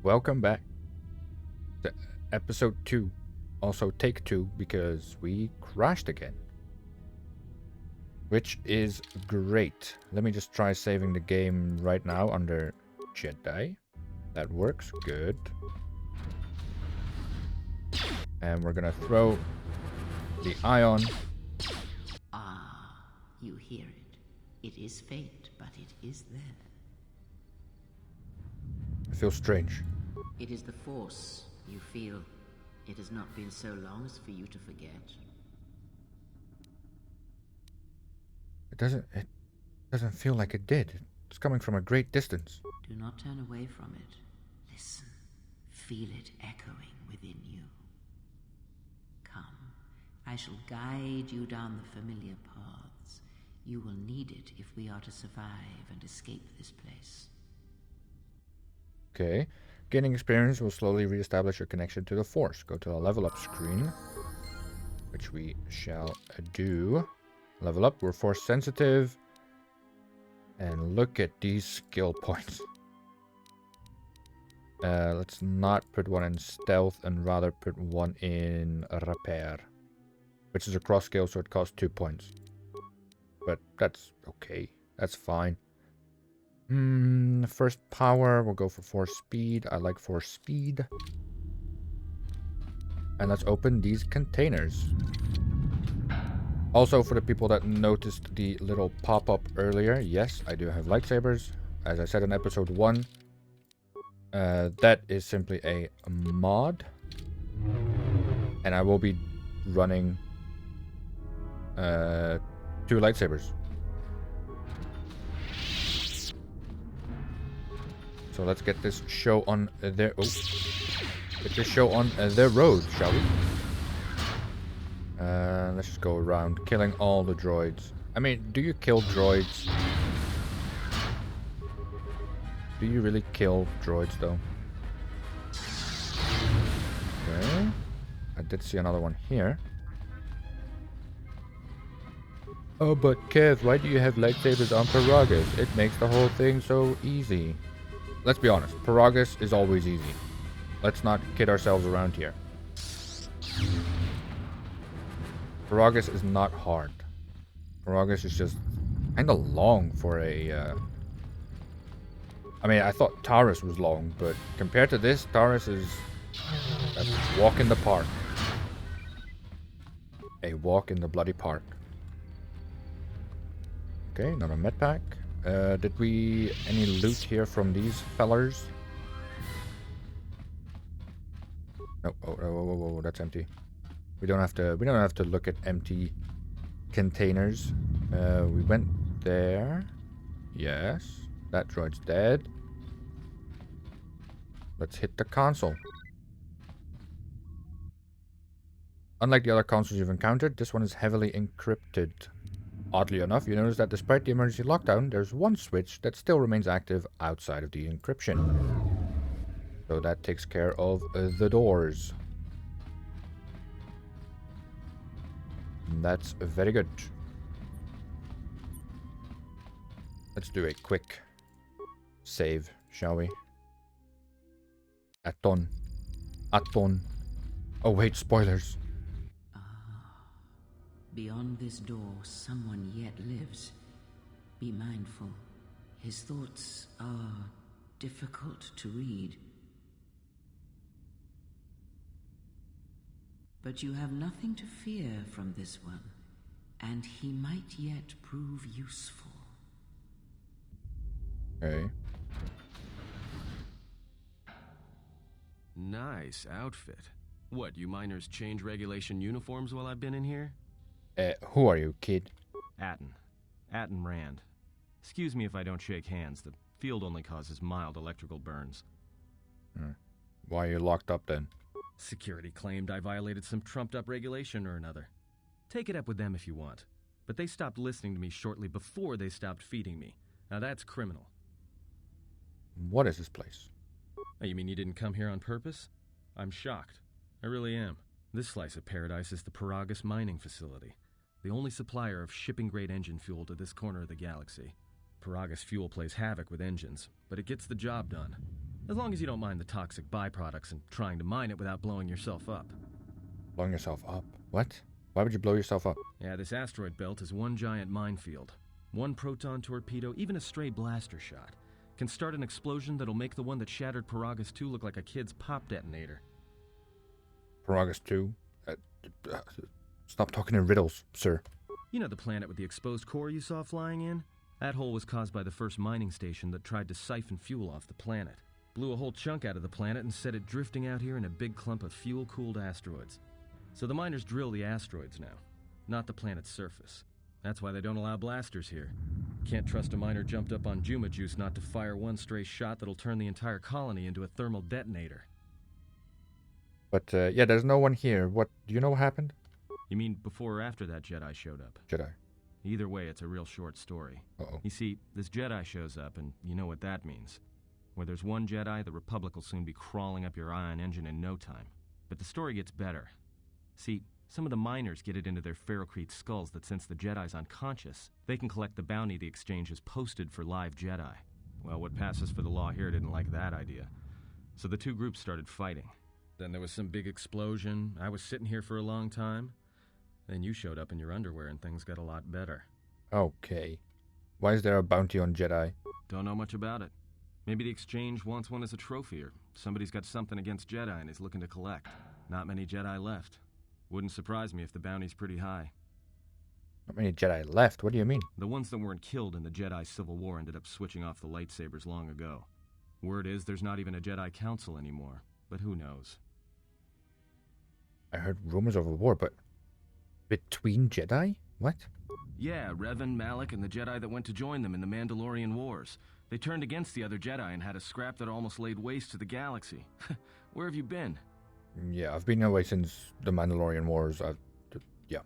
Welcome back to episode 2. Also take 2 because we crashed again. Which is great. Let me just try saving the game right now under Jedi. That works. Good. And we're gonna throw the ion. Ah, you hear it. It is fate, but it is there. I feel strange. It is the Force, you feel. It has not been so long as for you to forget. It doesn't feel like it did. It's coming from a great distance. Do not turn away from it. Listen. Feel it echoing within you. Come. I shall guide you down the familiar paths. You will need it if we are to survive and escape this place. Okay. Gaining experience will slowly reestablish your connection to the Force. Go to the level up screen, which we shall do. Level up, we're Force sensitive. And look at these skill points. Let's not put one in stealth and rather put one in repair. Which is a cross skill, so it costs 2 points. But that's okay. That's fine. First power, we'll go for Force speed. I like Force speed. And let's open these containers. Also, for the people that noticed the little pop-up earlier, yes, I do have lightsabers. As I said in episode 1, that is simply a mod. And I will be running 2 lightsabers. So let's get this show on the road, shall we? Let's just go around killing all the droids. I mean, do you kill droids? Do you really kill droids, though? Okay. I did see another one here. Oh, but Kev, why do you have lightsabers on Peragas? It makes the whole thing so easy. Let's be honest, Peragas is always easy. Let's not kid ourselves around here. Peragas is not hard. Peragas is just kind of long for a... I mean, I thought Taurus was long, but compared to this, Taurus is a walk in the park. A walk in the bloody park. Okay, another med pack. Did we any loot here from these fellers? No. Oh, that's empty. We don't have to look at empty containers. We went there. Yes, that droid's dead. Let's hit the console. Unlike the other consoles you've encountered, this one is heavily encrypted. Oddly enough, you notice that despite the emergency lockdown, there's one switch that still remains active outside of the encryption. So that takes care of the doors. And that's very good. Let's do a quick save, shall we? Aton. Oh wait, spoilers. Beyond this door, someone yet lives. Be mindful. His thoughts are difficult to read. But you have nothing to fear from this one, and he might yet prove useful. Okay. Nice outfit. What, you miners change regulation uniforms while I've been in here? Who are you, kid? Atten Rand. Excuse me if I don't shake hands. The field only causes mild electrical burns. Why are you locked up then? Security claimed I violated some trumped-up regulation or another. Take it up with them if you want. But they stopped listening to me shortly before they stopped feeding me. Now that's criminal. What is this place? Oh, you mean you didn't come here on purpose? I'm shocked. I really am. This slice of paradise is the Peragas mining facility, the only supplier of shipping-grade engine fuel to this corner of the galaxy. Peragas fuel plays havoc with engines, but it gets the job done. As long as you don't mind the toxic byproducts and trying to mine it without blowing yourself up. Blowing yourself up? What? Why would you blow yourself up? Yeah, this asteroid belt is one giant minefield. One proton torpedo, even a stray blaster shot, can start an explosion that'll make the one that shattered Peragas 2 look like a kid's pop detonator. Peragas 2? Stop talking in riddles, sir. You know the planet with the exposed core you saw flying in? That hole was caused by the first mining station that tried to siphon fuel off the planet. Blew a whole chunk out of the planet and set it drifting out here in a big clump of fuel-cooled asteroids. So the miners drill the asteroids now, not the planet's surface. That's why they don't allow blasters here. Can't trust a miner jumped up on Juma juice not to fire one stray shot that'll turn the entire colony into a thermal detonator. But, yeah, there's no one here. What, do you know what happened? You mean before or after that Jedi showed up? Jedi. Either way, it's a real short story. Uh-oh. You see, this Jedi shows up, and you know what that means. Where there's one Jedi, the Republic will soon be crawling up your ion engine in no time. But the story gets better. See, some of the miners get it into their ferrocrete skulls that since the Jedi's unconscious, they can collect the bounty the exchange has posted for live Jedi. Well, what passes for the law here didn't like that idea. So the two groups started fighting. Then there was some big explosion. I was sitting here for a long time. Then you showed up in your underwear and things got a lot better. Okay. Why is there a bounty on Jedi? Don't know much about it. Maybe the exchange wants one as a trophy, or somebody's got something against Jedi and is looking to collect. Not many Jedi left. Wouldn't surprise me if the bounty's pretty high. Not many Jedi left. What do you mean? The ones that weren't killed in the Jedi Civil War ended up switching off the lightsabers long ago. Word is there's not even a Jedi Council anymore, but who knows? I heard rumors of a war, but between Jedi? What? Yeah, Revan, Malak, and the Jedi that went to join them in the Mandalorian Wars. They turned against the other Jedi and had a scrap that almost laid waste to the galaxy. Where have you been? Yeah, I've been away since the Mandalorian Wars. Yeah.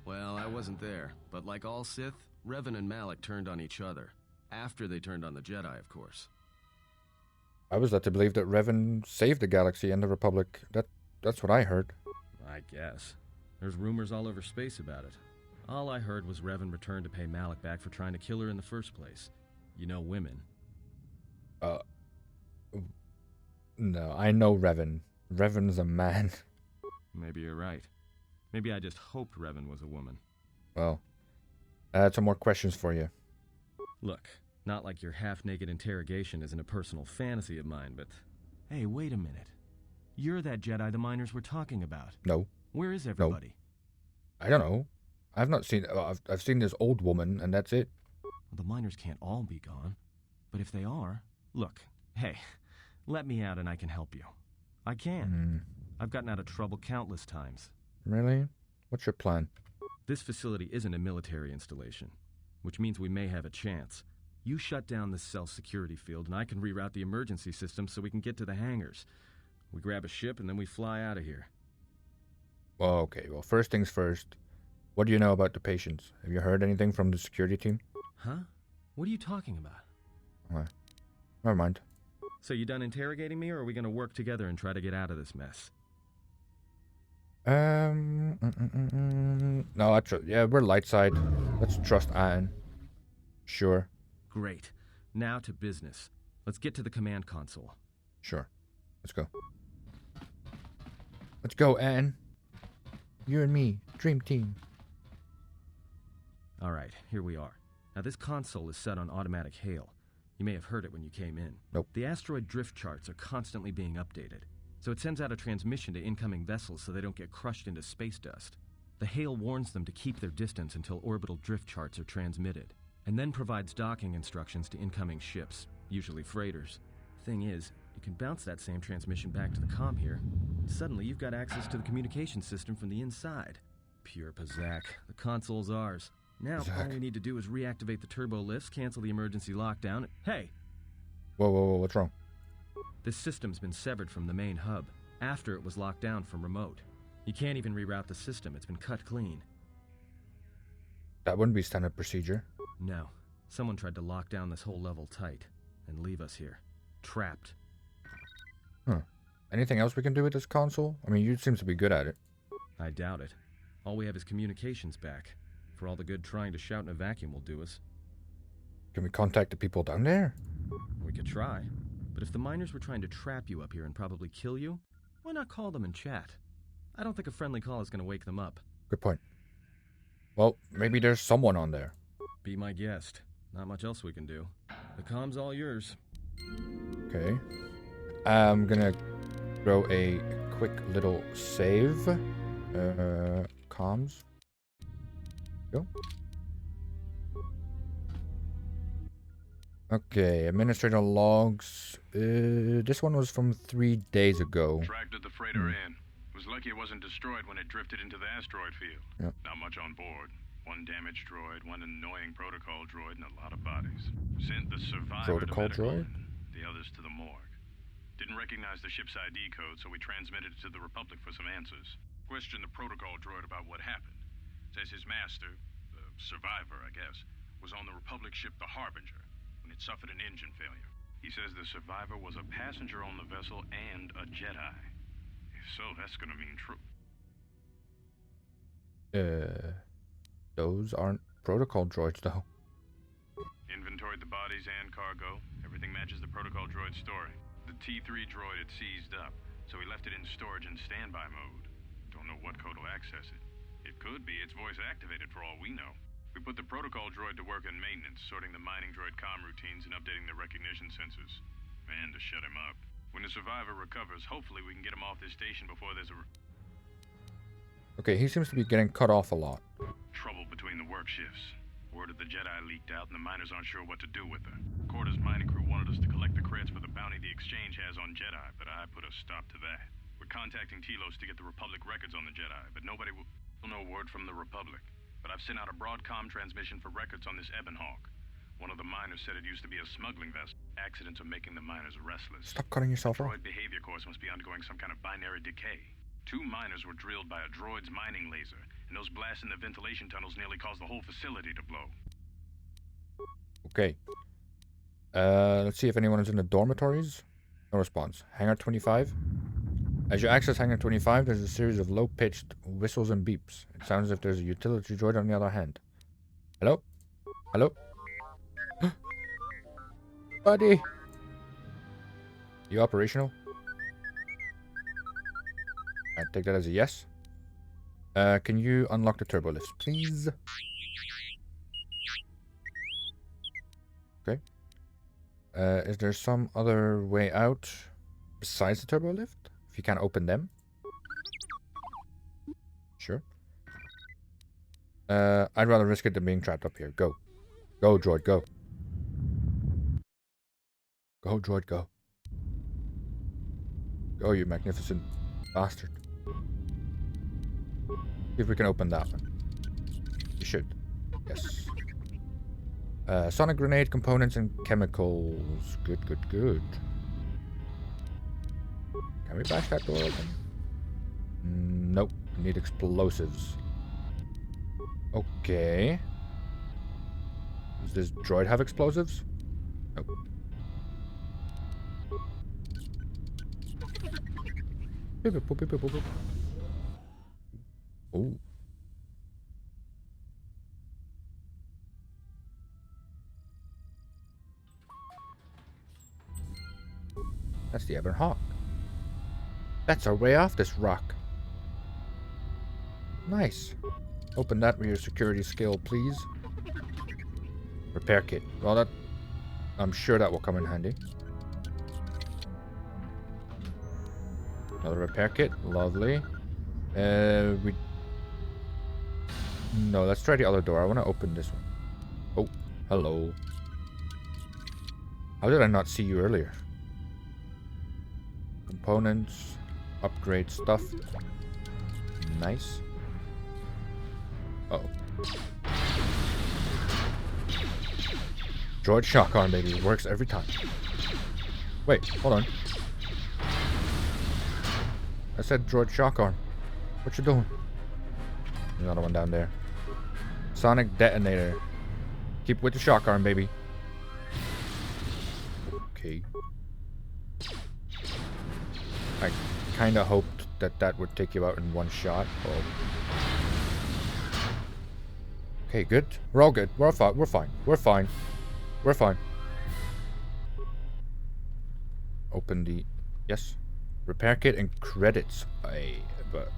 Well, I wasn't there, but like all Sith, Revan and Malak turned on each other. After they turned on the Jedi, of course. I was led to believe that Revan saved the galaxy and the Republic. That's what I heard. I guess. There's rumors all over space about it. All I heard was Revan returned to pay Malak back for trying to kill her in the first place. You know women. No, I know Revan. Revan's a man. Maybe you're right. Maybe I just hoped Revan was a woman. Well, I had some more questions for you. Look, not like your half-naked interrogation isn't a personal fantasy of mine, but... Hey, wait a minute. You're that Jedi the miners were talking about. No. Where is everybody? No. I don't know. I've not seen... I've seen this old woman, and that's it. Well, the miners can't all be gone. But if they are... Look, hey, let me out and I can help you. I can. I've gotten out of trouble countless times. Really? What's your plan? This facility isn't a military installation, which means we may have a chance. You shut down this cell security field and I can reroute the emergency system so we can get to the hangars. We grab a ship and then we fly out of here. Well, okay. Well, first things first. What do you know about the patients? Have you heard anything from the security team? Huh? What are you talking about? Never mind. So you done interrogating me, or are we going to work together and try to get out of this mess? No, yeah, we're light side. Let's trust Anne. Sure. Great. Now to business. Let's get to the command console. Sure. Let's go. Let's go, Anne. You and me, dream team. All right, here we are. Now this console is set on automatic hail. You may have heard it when you came in. Nope. The asteroid drift charts are constantly being updated, so it sends out a transmission to incoming vessels so they don't get crushed into space dust. The hail warns them to keep their distance until orbital drift charts are transmitted, and then provides docking instructions to incoming ships, usually freighters. Thing is, you can bounce that same transmission back to the comm here, and suddenly you've got access to the communication system from the inside. Pure Pazak. The console's ours. Now, all we need to do is reactivate the turbo lifts, cancel the emergency lockdown. Hey! Whoa, what's wrong? This system's been severed from the main hub, after it was locked down from remote. You can't even reroute the system, it's been cut clean. That wouldn't be standard procedure. No. Someone tried to lock down this whole level tight, and leave us here. Trapped. Huh. Anything else we can do with this console? I mean, you seem to be good at it. I doubt it. All we have is communications back. For all the good trying to shout in a vacuum will do us. Can we contact the people down there? We could try, But if the miners were trying to trap you up here and probably kill you, why not call them and chat? I don't think a friendly call is going to wake them up. Good point. Well, maybe there's someone on there. Be my guest. Not much else we can do. The comm's all yours. Okay. I'm gonna throw a quick little save. Comms. Go. Okay, administrator logs. This one was from 3 days ago. Tracked the freighter in. Was lucky it wasn't destroyed when it drifted into the asteroid field. Yep. Not much on board. One damaged droid, one annoying protocol droid, and a lot of bodies. Sent the survivor Protocol to medical, droid? and the others to the morgue. Didn't recognize the ship's ID code, so we transmitted it to the Republic for some answers. Questioned the protocol droid about what happened. Says his master, the survivor, I guess, was on the Republic ship the Harbinger when it suffered an engine failure. He says the survivor was a passenger on the vessel and a Jedi. If so, that's gonna mean true. Those aren't protocol droids, though. Inventoried the bodies and cargo. Everything matches the protocol droid story. The T3 droid had seized up, so he left it in storage and standby mode. Don't know what code will access it. It could be it's voice activated for all we know. We put the protocol droid to work in maintenance, sorting the mining droid comm routines and updating the recognition sensors. And to shut him up. When the survivor recovers, hopefully we can get him off this station before there's a... Okay, he seems to be getting cut off a lot. Trouble between the work shifts. Word of the Jedi leaked out and the miners aren't sure what to do with her. Corda's mining crew wanted us to collect the credits for the bounty the Exchange has on Jedi, but I put a stop to that. We're contacting Telos to get the Republic records on the Jedi, but nobody will know word from the Republic. But I've sent out a broadcom transmission for records on this Ebon Hawk. One of the miners said it used to be a smuggling vessel. Accidents are making the miners restless. Stop cutting yourself off. Droid behavior course must be undergoing some kind of binary decay. 2 miners were drilled by a droid's mining laser, and those blasts in the ventilation tunnels nearly caused the whole facility to blow. Okay. Let's see if anyone is in the dormitories. No response. Hangar 25. As you access Hangar 25, there's a series of low-pitched whistles and beeps. It sounds as if there's a utility droid on the other hand. Hello? Hello? Buddy! You operational? I take that as a yes. Can you unlock the turbo lifts, please? Okay. Is there some other way out besides the turbo lift? If you can't open them? Sure. I'd rather risk it than being trapped up here. Go. Go, droid, go. Go, droid, go. Go, you magnificent bastard. See if we can open that one. We should. Yes. Sonic grenade components and chemicals. Good, good, good. Can we bash that door open? Nope. We need explosives. Okay. Does this droid have explosives? Nope. Beep, beep, boop, beep, boop, boop. Ooh. That's the Ebon Hawk. That's our way off this rock. Nice. Open that with your security skill, please. Repair kit. Well, that... I'm sure that will come in handy. Another repair kit. Lovely. No, let's try the other door. I want to open this one. Oh, hello. How did I not see you earlier? Components. Upgrade stuff. Nice. Uh oh. Droid shock arm, baby. It works every time. Wait, hold on. I said droid shock arm. What you doing? There's another one down there. Sonic detonator. Keep with the shock arm, baby. Okay. I kinda hoped that that would take you out in one shot. Oh. Okay, good. We're all good. We're fine. We're fine. We're fine. We're fine. Open the... Yes. Repair kit and credits. But...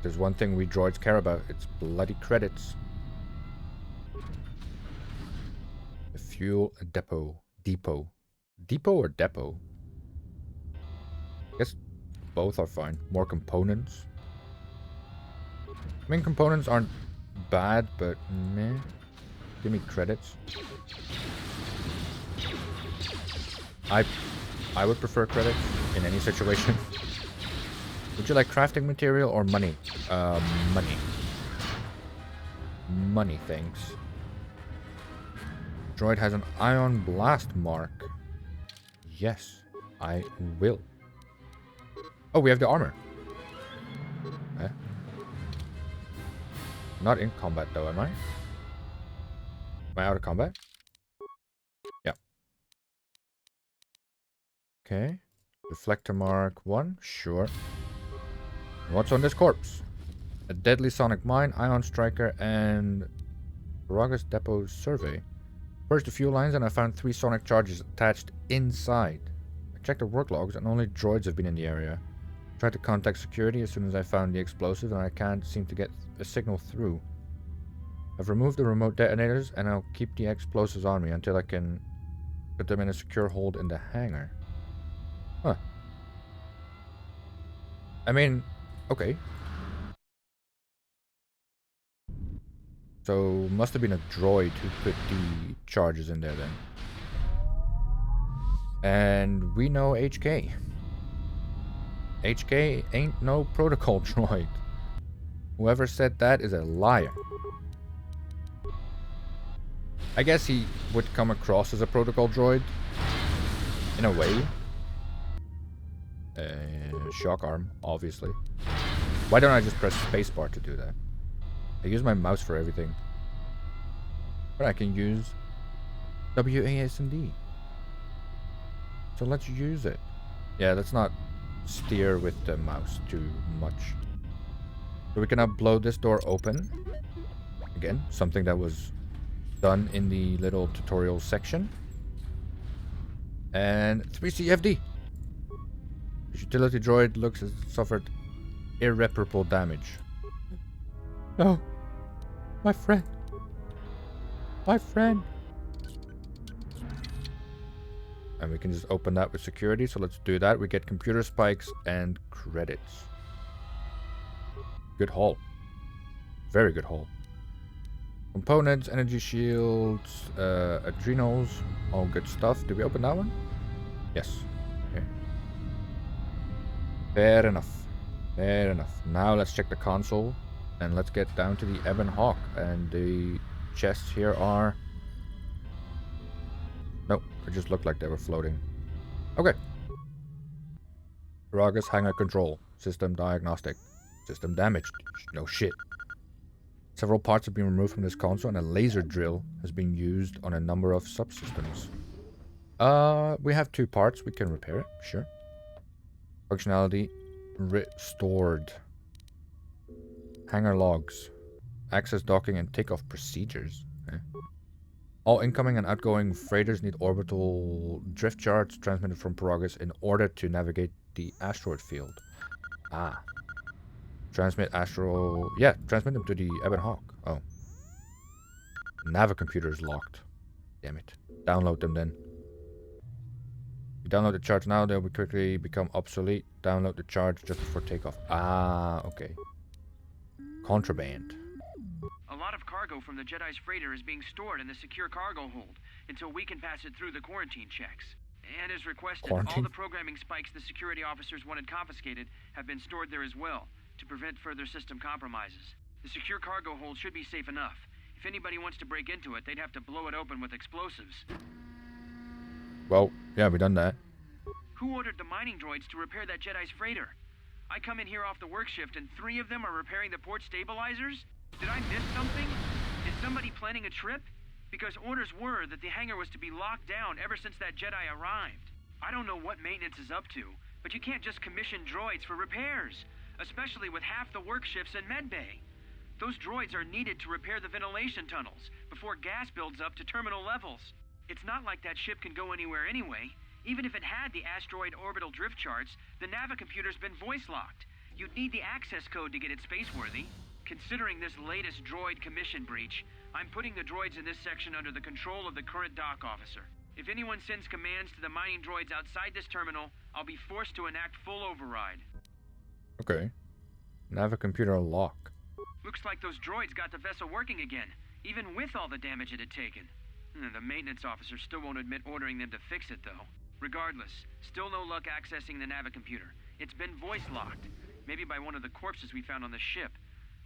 There's one thing we droids care about. It's bloody credits. The fuel depot. Depot. Depot or depot? I guess both are fine. More components. I mean, components aren't bad, but meh. Give me credits. I would prefer credits in any situation. Would you like crafting material or money? Money. Money, thanks. Droid has an ion blast mark. Yes, I will. Oh, we have the armor. Eh? Not in combat though, am I? Am I out of combat? Yeah. Okay. Reflector mark 1, sure. What's on this corpse? A deadly sonic mine, ion striker, and Peragas depot survey. Purged the fuel lines and I found 3 sonic charges attached inside. I checked the work logs and only droids have been in the area. Tried to contact security as soon as I found the explosive and I can't seem to get a signal through. I've removed the remote detonators and I'll keep the explosives on me until I can put them in a secure hold in the hangar. Huh. I mean, okay. So, must have been a droid who put the charges in there then. And we know HK. HK ain't no protocol droid. Whoever said that is a liar. I guess he would come across as a protocol droid. In a way. Shock arm, obviously. Why don't I just press spacebar to do that? I use my mouse for everything. But I can use WASD. So let's use it. Yeah, let's not steer with the mouse too much. So we can now blow this door open. Again, something that was done in the little tutorial section. And 3 CFD. The utility droid looks as it suffered irreparable damage. No. My friend. My friend. And we can just open that with security, so let's do that. We get computer spikes and credits. Good haul. Very good haul. Components, energy shields, adrenals, all good stuff. Did we open that one? Yes. Okay. Fair enough. Fair enough. Now let's check the console. And let's get down to the Ebon Hawk. And the chests here are... Nope, it just looked like they were floating. Okay. Peragas hangar control. System diagnostic. System damaged. No shit. Several parts have been removed from this console and a laser drill has been used on a number of subsystems. We have 2 parts. We can repair it. Sure. Functionality restored. Hangar logs. Access docking and takeoff procedures. Okay. All incoming and outgoing freighters need orbital drift charts transmitted from Peragas in order to navigate the asteroid field. Ah. Transmit astral... Yeah, transmit them to the Ebon Hawk. Oh. Navicomputer is locked. Damn it. Download them then. You download the charge now, they will quickly become obsolete. Download the charge just before takeoff. Ah, okay. Contraband. A lot of cargo from the Jedi's freighter is being stored in the secure cargo hold until we can pass it through the quarantine checks. And as requested, all the programming spikes the security officers wanted confiscated have been stored there as well, to prevent further system compromises. The secure cargo hold should be safe enough. If anybody wants to break into it, they'd have to blow it open with explosives. Well, yeah, we done that. Who ordered the mining droids to repair that Jedi's freighter? I come in here off the work shift and 3 of them are repairing the port stabilizers? Did I miss something? Is somebody planning a trip? Because orders were that the hangar was to be locked down ever since that Jedi arrived. I don't know what maintenance is up to, but you can't just commission droids for repairs, especially with half the work shifts in medbay. Those droids are needed to repair the ventilation tunnels before gas builds up to terminal levels. It's not like that ship can go anywhere anyway. Even if it had the asteroid orbital drift charts, the navicomputer's been voice-locked. You'd need the access code to get it spaceworthy. Considering this latest droid commission breach, I'm putting the droids in this section under the control of the current dock officer. If anyone sends commands to the mining droids outside this terminal, I'll be forced to enact full override. Okay. Navicomputer lock. Looks like those droids got the vessel working again, even with all the damage it had taken. The maintenance officer still won't admit ordering them to fix it, though. Regardless, still no luck accessing the navicomputer. It's been voice-locked. Maybe by one of the corpses we found on the ship,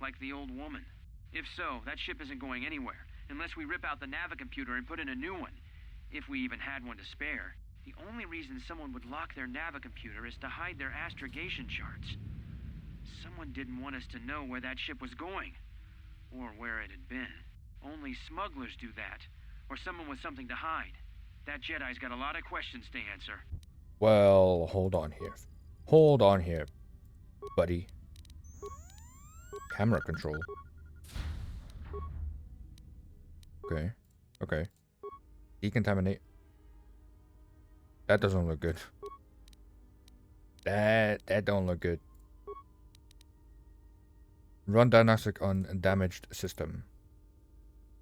like the old woman. If so, that ship isn't going anywhere, unless we rip out the navicomputer and put in a new one. If we even had one to spare. The only reason someone would lock their navicomputer is to hide their astrogation charts. Someone didn't want us to know where that ship was going, or where it had been. Only smugglers do that, or someone with something to hide. That Jedi's got a lot of questions to answer. Well, hold on here. Hold on here, buddy. Camera control. Okay. Okay. Decontaminate. That doesn't look good. That don't look good. Run diagnostic on damaged system.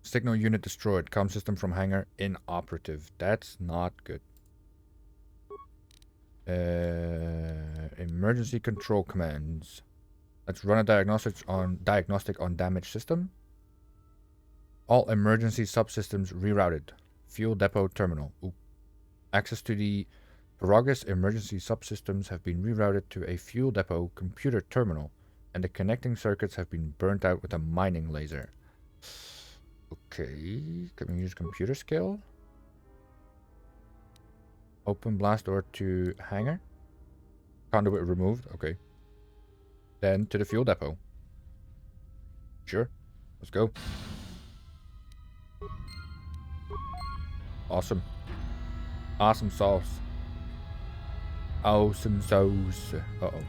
Signal unit destroyed. Comm system from hangar inoperative. That's not good. Emergency control commands. Let's run a diagnostic on damaged system. All emergency subsystems rerouted. Fuel depot terminal. Ooh. Access to the Peragas emergency subsystems have been rerouted to a fuel depot computer terminal, and the connecting circuits have been burnt out with a mining laser. Okay, can we use computer skill? Open blast door to hangar. Conduit removed, okay. Then to the fuel depot. Sure, let's go. Awesome. Awesome sauce. Awesome sauce. Uh-oh.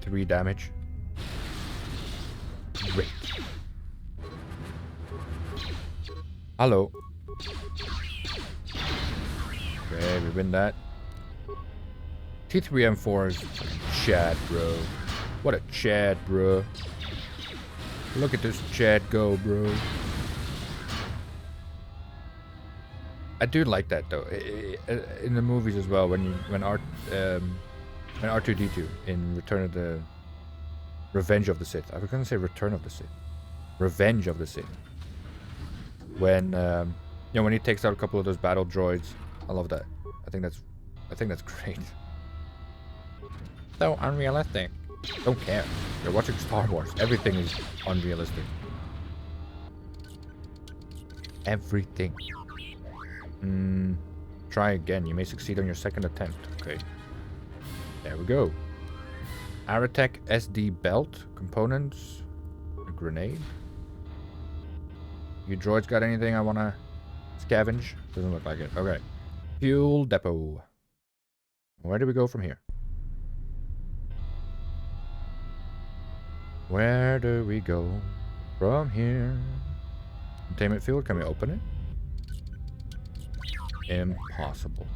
3 damage. Great. Hello. Okay, we win that. T3M4 is Chad, bro. What a Chad, bro. Look at this Chad go, bro. I do like that though. In the movies as well, when R2-D2 in Return of the Revenge of the Sith. I was gonna say Return of the Sith. Revenge of the Sith. When when he takes out a couple of those battle droids. I love that. I think that's great. So unrealistic. Don't care. You're watching Star Wars. Everything is unrealistic. Everything. Try again. You may succeed on your second attempt. Okay. There we go. Aratech SD belt components. A grenade. You droids got anything I wanna scavenge? Doesn't look like it. Okay. Fuel depot. Where do we go from here? Where do we go from here? Containment field. Can we open it? Impossible.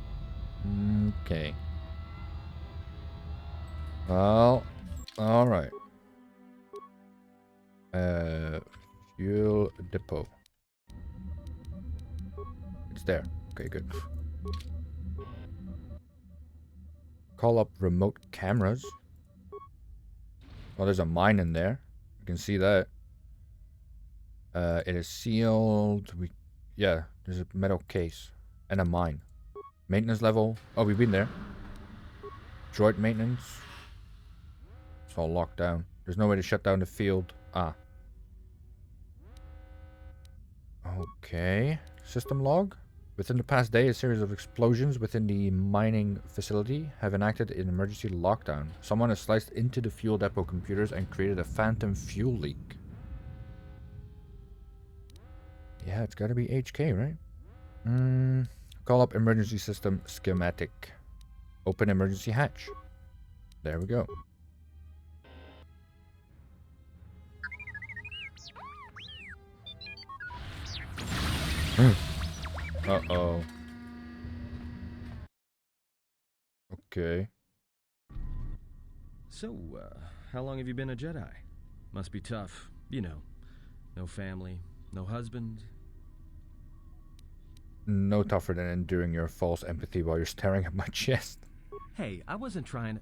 Okay. Well, alright. Fuel depot. It's there. Okay, good. Call up remote cameras. Well, there's a mine in there. You can see that. It is sealed. Yeah, there's a metal case. And a mine. Maintenance level. Oh, we've been there. Droid maintenance. It's all locked down. There's no way to shut down the field. Ah. Okay. System log. Within the past day, a series of explosions within the mining facility have enacted an emergency lockdown. Someone has sliced into the fuel depot computers and created a phantom fuel leak. Yeah, it's gotta be HK, right? Call up emergency system schematic. Open emergency hatch. There we go. Uh-oh. Okay. So, how long have you been a Jedi? Must be tough. You know, no family, no husband. No tougher than enduring your false empathy while you're staring at my chest. Hey, I wasn't trying.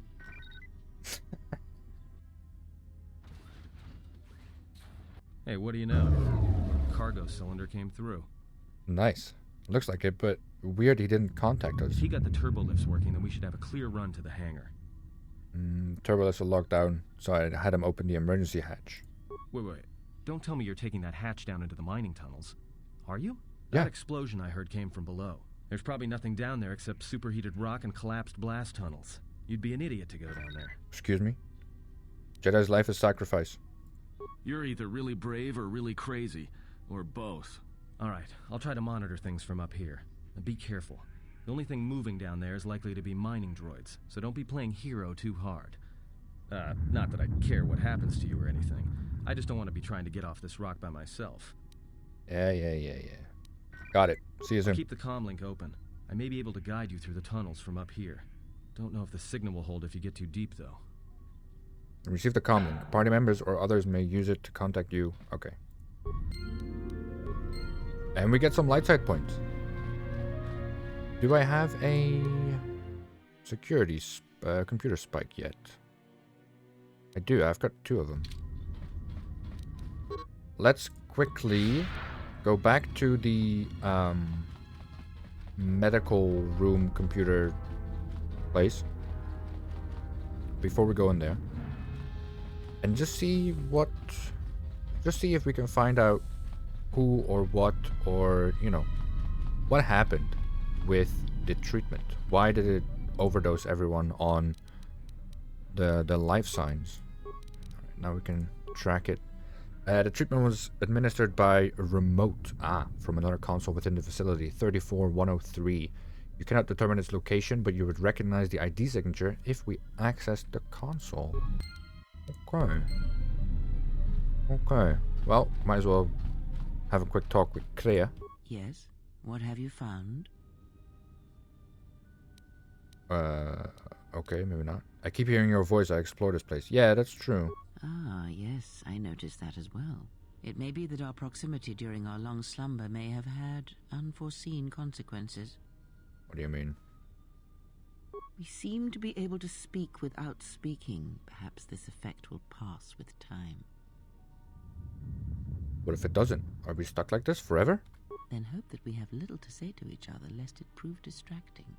Hey, what do you know? Cargo cylinder came through. Nice. Looks like it, but weird he didn't contact us. If he got the turbo lifts working, then we should have a clear run to the hangar. Turbo lifts are locked down, so I had him open the emergency hatch. Wait. Don't tell me you're taking that hatch down into the mining tunnels. Are you? Yeah. That explosion I heard came from below. There's probably nothing down there except superheated rock and collapsed blast tunnels. You'd be an idiot to go down there. Excuse me? Jedi's life is sacrifice. You're either really brave or really crazy, or both. Alright, I'll try to monitor things from up here. And be careful. The only thing moving down there is likely to be mining droids, so don't be playing hero too hard. Not that I care what happens to you or anything. I just don't want to be trying to get off this rock by myself. Yeah. Got it. See you soon. Keep the comm link open. I may be able to guide you through the tunnels from up here. Don't know if the signal will hold if you get too deep, though. Receive the comm link. Party members or others may use it to contact you. Okay. And we get some light side points. Do I have a security computer spike yet? I do. I've got 2 of them. Let's quickly go back to the medical room computer place before we go in there, and just see if we can find out who or what, or what happened with the treatment. Why did it overdose everyone on the life signs? Alright, now we can track it. The treatment was administered by remote from another console within the facility, 34103. You cannot determine its location, but you would recognize the ID signature if we access the console. Okay. Well, might as well have a quick talk with Clea. Yes? What have you found? Okay, maybe not. I keep hearing your voice. I explore this place. Yeah, that's true. Ah, yes, I noticed that as well. It may be that our proximity during our long slumber may have had unforeseen consequences. What do you mean? We seem to be able to speak without speaking. Perhaps this effect will pass with time. What if it doesn't? Are we stuck like this forever? Then hope that we have little to say to each other, lest it prove distracting.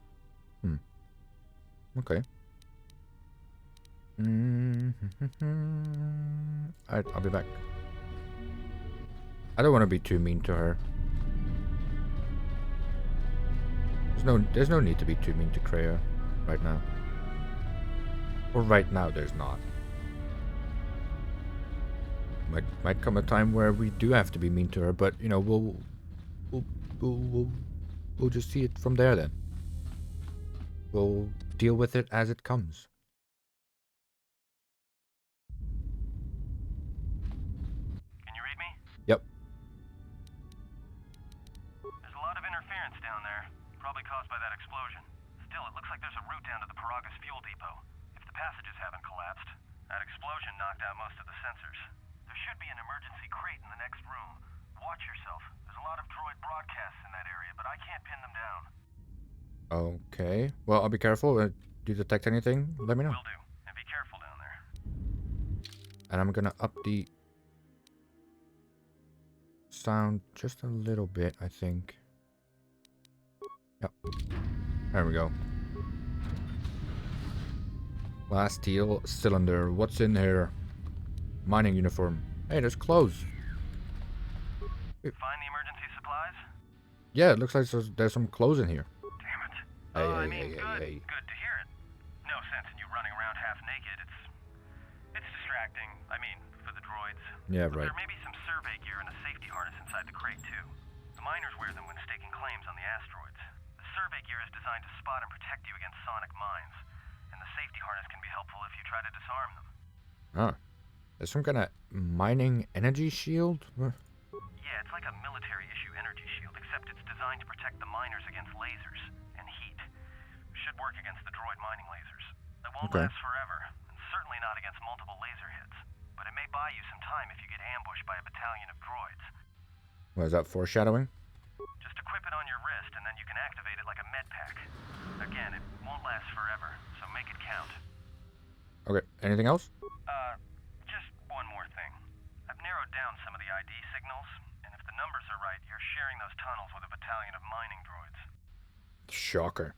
Okay. Alright, I'll be back. I don't want to be too mean to her. There's no need to be too mean to Clea right now. Or right now, there's not. Might come a time where we do have to be mean to her, but we'll just see it from there then. We'll deal with it as it comes. Can you read me? Yep. There's a lot of interference down there, probably caused by that explosion. Still, it looks like there's a route down to the Peragas fuel depot. If the passages haven't collapsed, that explosion knocked out most of the sensors. There should be an emergency crate in the next room. Watch yourself. There's a lot of droid broadcasts in that area, but I can't pin them down. Okay. Well, I'll be careful. Do you detect anything? Let me know. Will do. And be careful down there. And I'm gonna up the sound just a little bit, I think. Yep. There we go. Glass steel cylinder. What's in here? Mining uniform. Hey, there's clothes. Find the emergency supplies? Yeah, it looks like there's some clothes in here. Damn it. Hey. Good to hear it. No sense in you running around half naked. It's distracting. I mean, for the droids. Yeah, But right. there may be some survey gear and a safety harness inside the crate, too. The miners wear them when staking claims on the asteroids. The survey gear is designed to spot and protect you against sonic mines. And the safety harness can be helpful if you try to disarm them. There's some kind of mining energy shield? Yeah, it's like a military-issue energy shield, except it's designed to protect the miners against lasers and heat. Should work against the droid mining lasers. It won't Okay. last forever, and certainly not against multiple laser hits. But it may buy you some time if you get ambushed by a battalion of droids. What is that, foreshadowing? Just equip it on your wrist, and then you can activate it like a med pack. Again, it won't last forever, so make it count. Okay, anything else? Just one more thing. I've narrowed down some of the ID signals, and if the numbers are right, you're sharing those tunnels with a battalion of mining droids. Shocker.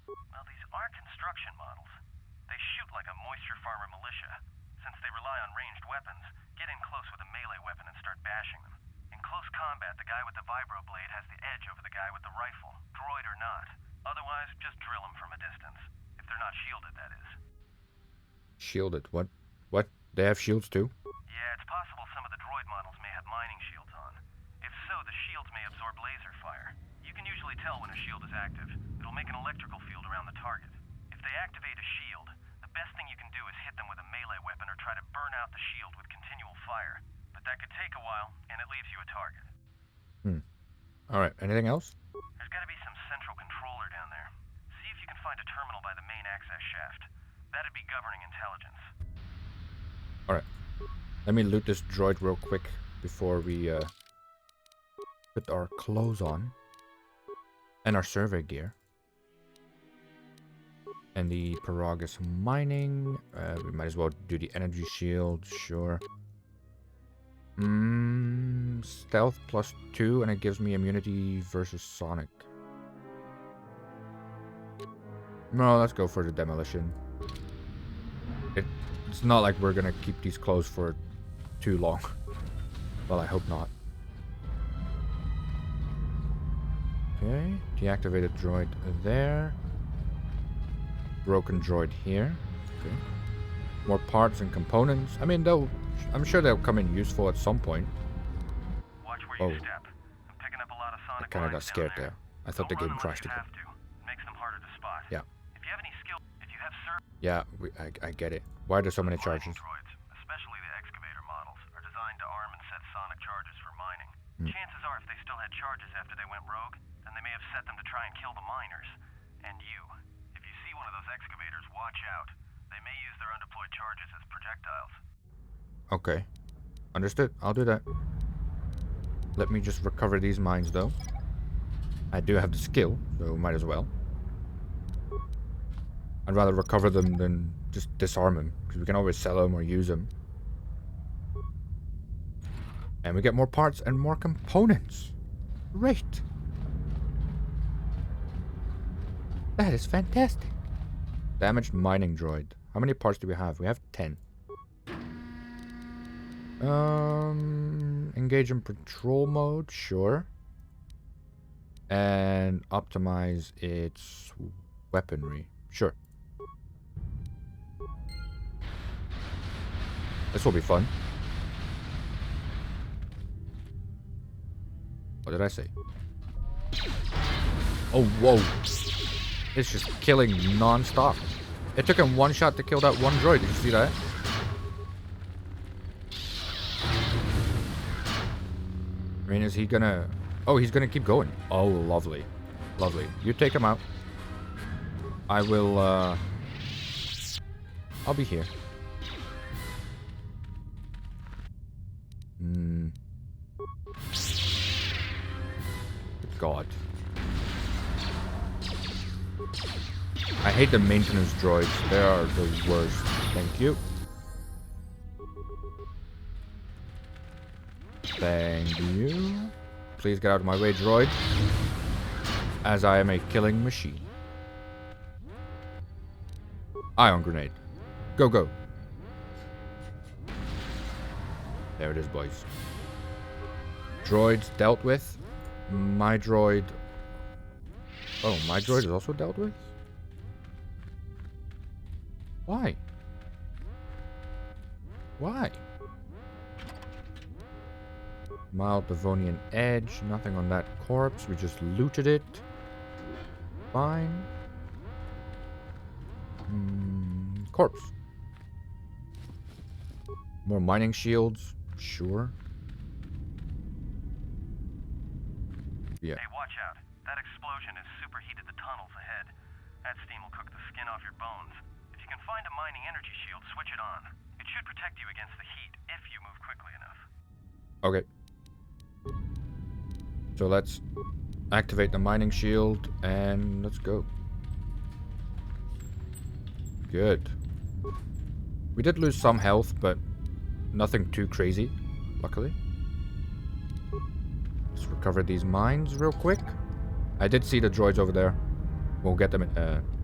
Well, these are construction models. They shoot like a moisture farmer militia. Since they rely on ranged weapons, get in close with a melee weapon and start bashing them. In close combat, the guy with the vibroblade has the edge over the guy with the rifle, droid or not. Otherwise, just drill them from a distance. If they're not shielded, that is. Shielded. What? They have shields too? Yeah, it's possible some of the droid models may have mining shields on. If so, the shields may absorb laser fire. You can usually tell when a shield is active. It'll make an electrical field around the target. If they activate a shield, the best thing you can do is hit them with a melee weapon or try to burn out the shield with continual fire. But that could take a while, and it leaves you a target. Alright, anything else? There's gotta be some central controller down there. See if you can find a terminal by the main access shaft. That'd be governing intelligence. Alright. Let me loot this droid real quick before we put our clothes on. And our survey gear. And the Peragas mining. We might as well do the energy shield, sure. Stealth +2, and it gives me immunity versus Sonic. No, let's go for the demolition. It's not like we're gonna keep these clothes for too long. Well, I hope not. Okay, deactivated droid there. Broken droid here. Okay. More parts and components. I mean, I'm sure they'll come in useful at some point. Watch where you step. I'm picking up a lot of I Sonic kind of got lines scared down there. I thought the Don't game run crashed unless again. you have to. It makes them harder to spot. Yeah. If you have any skill, if you have Yeah, I get it. Why are there so many mining charges? droids, especially the excavator models, are designed to arm and set Sonic charges for mining. Chances are if they still had charges after they went rogue, then they may have set them to try and kill the miners. And you. If you see one of those excavators, watch out. They may use their undeployed charges as projectiles. Okay. Understood. I'll do that. Let me just recover these mines, though. I do have the skill, so might as well. I'd rather recover them than just disarm them, because we can always sell them or use them. And we get more parts and more components. Great. That is fantastic. Damaged mining droid. How many parts do we have? We have 10. Engage in patrol mode, sure. And optimize its weaponry, sure. This will be fun. What did I say? Oh, whoa. It's just killing non-stop. It took him one shot to kill that one droid. Did you see that? I mean, is he gonna... Oh, he's gonna keep going. Oh, lovely. Lovely. You take him out. I will, I'll be here. God. I hate the maintenance droids. They are the worst. Thank you. Thank you. Please get out of my way, droid. As I am a killing machine. Ion grenade. Go, go. There it is, boys. Droids dealt with. My droid... Oh, my droid is also dealt with? Why? Why? Mild Bavonian edge. Nothing on that corpse. We just looted it. Fine. Corpse. More mining shields. Sure. Yeah. Hey, watch out. That explosion has superheated the tunnels ahead. That steam will cook the skin off your bones. If you can find a mining energy shield, switch it on. It should protect you against the heat if you move quickly enough. Okay. So let's activate the mining shield and let's go. Good. We did lose some health, but nothing too crazy, luckily. Let's recover these mines real quick. I did see the droids over there. We'll get them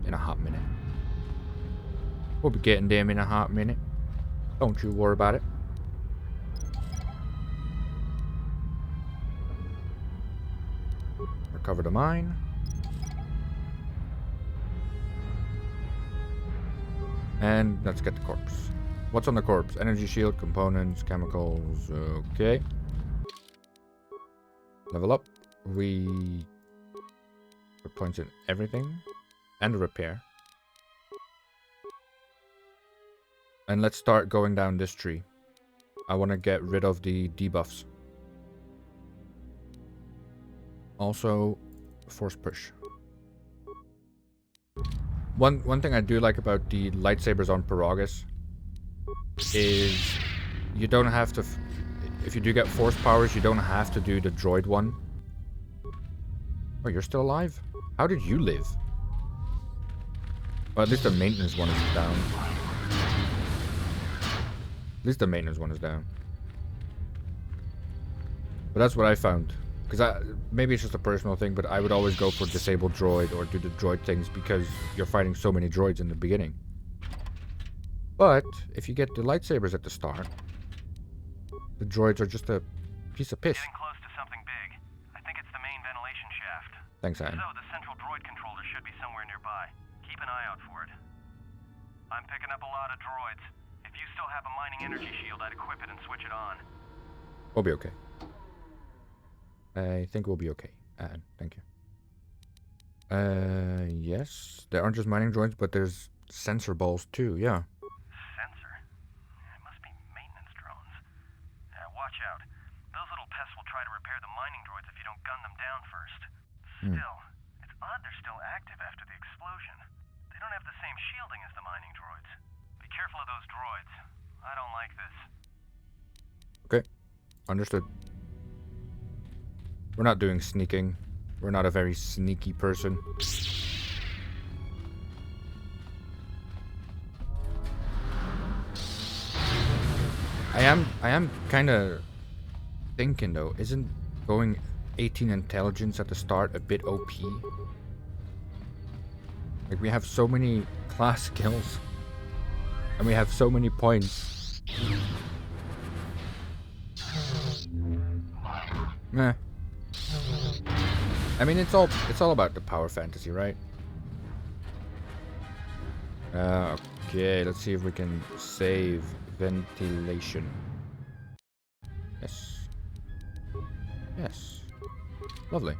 in a hot minute. We'll be getting them in a hot minute. Don't you worry about it. Recover the mine. And let's get the corpse. What's on the corpse? Energy shield, components, chemicals. Okay. Level up. We put points in everything. And repair. And let's start going down this tree. I want to get rid of the debuffs. Also, force push. One thing I do like about the lightsabers on Peragas is you don't have to... if you do get force powers, you don't have to do the droid one. Oh, you're still alive? How did you live? Well, at least the maintenance one is down. At least the maintenance one is down. But that's what I found. Because maybe it's just a personal thing, but I would always go for disable droid or do the droid things because you're fighting so many droids in the beginning. But if you get the lightsabers at the start, the droids are just a piece of piss. Getting close to something big. I think it's the main ventilation shaft. Thanks, Anne. So the central droid controller should be somewhere nearby. Keep an eye out for it. I'm picking up a lot of droids. If you still have a mining energy shield, I'd equip it and switch it on. We'll be okay. I think we'll be okay. Anne, thank you. Yes. There aren't just mining droids, but there's sensor balls too, yeah. Sensor? It must be maintenance drones. Watch out. Those little pests will try to repair the mining droids if you don't gun them down first. Still, it's odd they're still active after the explosion. They don't have the same shielding as the mining droids. Be careful of those droids. I don't like this. Okay. Understood. We're not doing sneaking. We're not a very sneaky person. I am kind of thinking though, isn't going 18 intelligence at the start a bit OP? Like we have so many class skills and we have so many points. Meh. I mean, it's all about the power fantasy, right? Okay, let's see if we can save ventilation. Yes. Yes. Lovely.